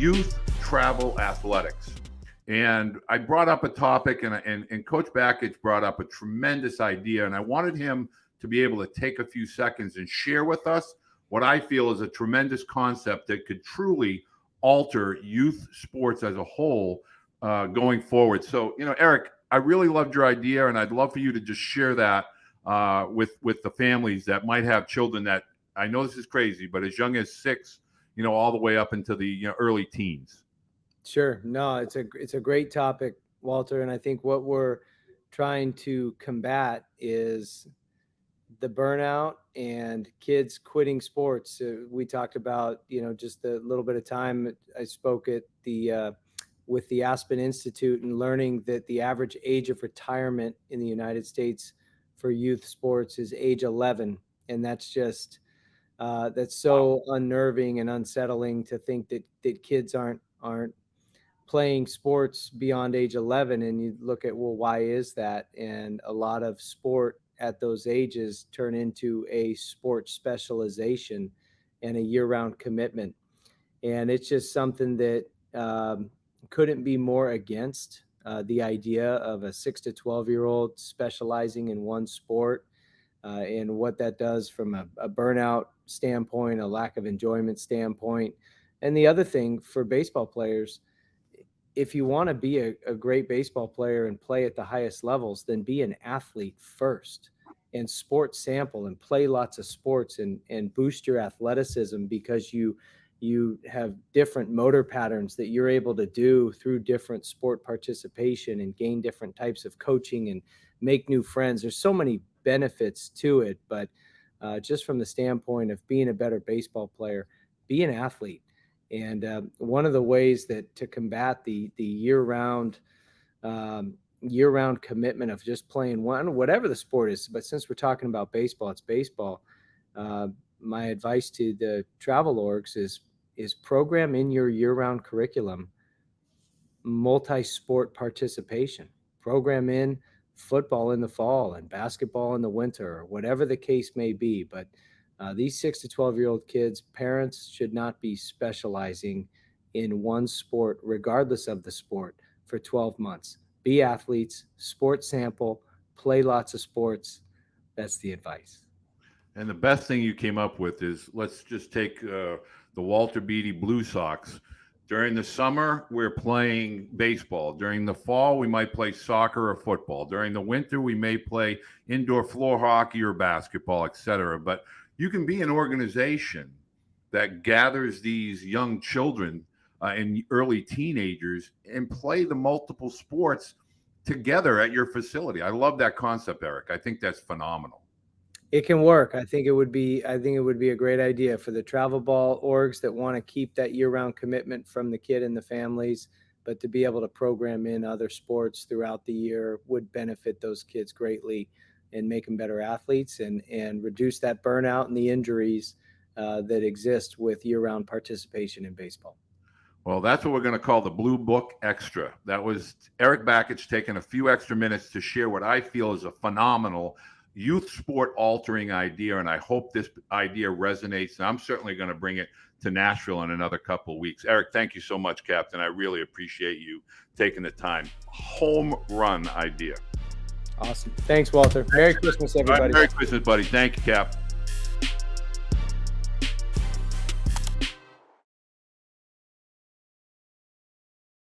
youth travel athletics. And I brought up a topic, and Coach Bakich brought up a tremendous idea, and I wanted him to be able to take a few seconds and share with us what I feel is a tremendous concept that could truly alter youth sports as a whole going forward. So, Erik, I really loved your idea, and I'd love for you to just share that with the families that might have children that, I know this is crazy, but as young as 6, all the way up into the early teens. Sure. No, it's a great topic, Walter. And I think what we're trying to combat is the burnout and kids quitting sports. We talked about, just a little bit of time I spoke at with the Aspen Institute and learning that the average age of retirement in the United States for youth sports is age 11. And that's just, that's so unnerving and unsettling to think that kids aren't playing sports beyond age 11. And you look at, well, why is that? And a lot of sport at those ages turn into a sport specialization and a year-round commitment. And it's just something that couldn't be more against the idea of a 6 to 12-year-old specializing in one sport and what that does from a burnout standpoint, a lack of enjoyment standpoint. And the other thing for baseball players, if you want to be a great baseball player and play at the highest levels, then be an athlete first and sports sample and play lots of sports and boost your athleticism, because you have different motor patterns that you're able to do through different sport participation and gain different types of coaching and make new friends. There's so many benefits to it, but just from the standpoint of being a better baseball player, be an athlete. And one of the ways that to combat the year-round commitment of just playing one, whatever the sport is, but since we're talking about baseball, it's baseball. My advice to the travel orgs is program in your year-round curriculum multi-sport participation. Program in football in the fall and basketball in the winter, or whatever the case may be. But these 6 to 12-year-old kids, parents should not be specializing in one sport, regardless of the sport, for 12 months. Be athletes, sports sample, play lots of sports. That's the advice. And the best thing you came up with is, let's just take the Walter Beede Blue Sox. During the summer, we're playing baseball. During the fall, we might play soccer or football. During the winter, we may play indoor floor hockey or basketball, etc. But you can be an organization that gathers these young children and early teenagers and play the multiple sports together at your facility. I love that concept, Erik. I think that's phenomenal. It can work. I think it would be a great idea for the travel ball orgs that want to keep that year-round commitment from the kid and the families, but to be able to program in other sports throughout the year would benefit those kids greatly and make them better athletes and reduce that burnout and the injuries that exist with year-round participation in baseball. Well, that's what we're going to call the Blue Book Extra. That was Erik Bakich taking a few extra minutes to share what I feel is a phenomenal youth sport altering idea, and I hope this idea resonates. And I'm certainly going to bring it to Nashville in another couple of weeks. Erik, thank you so much, Captain. I really appreciate you taking the time. Home run idea. Awesome. Thanks, Walter. Merry Christmas, everybody. Merry Christmas, buddy. Thank you, Cap.